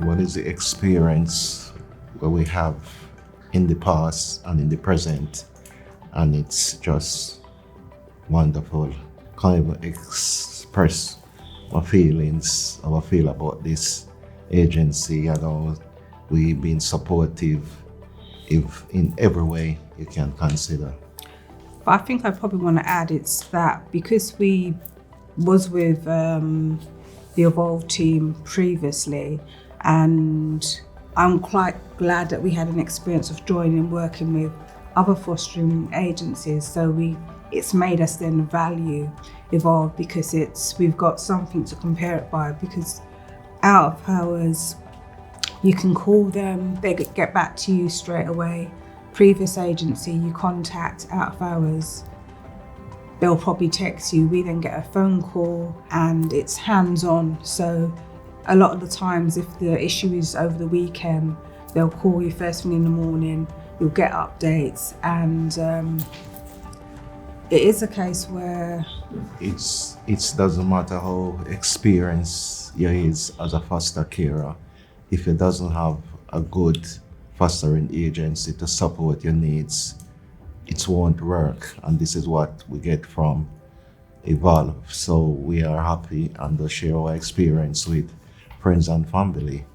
What is the experience where we have in the past and in the present, and it's just wonderful. Can't even express my feelings, how I feel about this agency. We've been supportive if in every way you can consider. But I think I probably want to add it's that because we was with the Evolve team previously, and I'm quite glad that we had an experience of joining working with other fostering agencies. So it's made us then value Evolve because we've got something to compare it by, because out of hours, you can call them, they get back to you straight away. Previous agency, you contact out of hours, they'll probably text you, we then get a phone call and it's hands-on. So a lot of the times if the issue is over the weekend, they'll call you first thing in the morning, you'll get updates, and it is a case where it doesn't matter how experienced you is as a foster carer, if it doesn't have a good fostering agency to support your needs, it won't work. And this is what we get from Evolve. So we are happy and to share our experience with friends and family.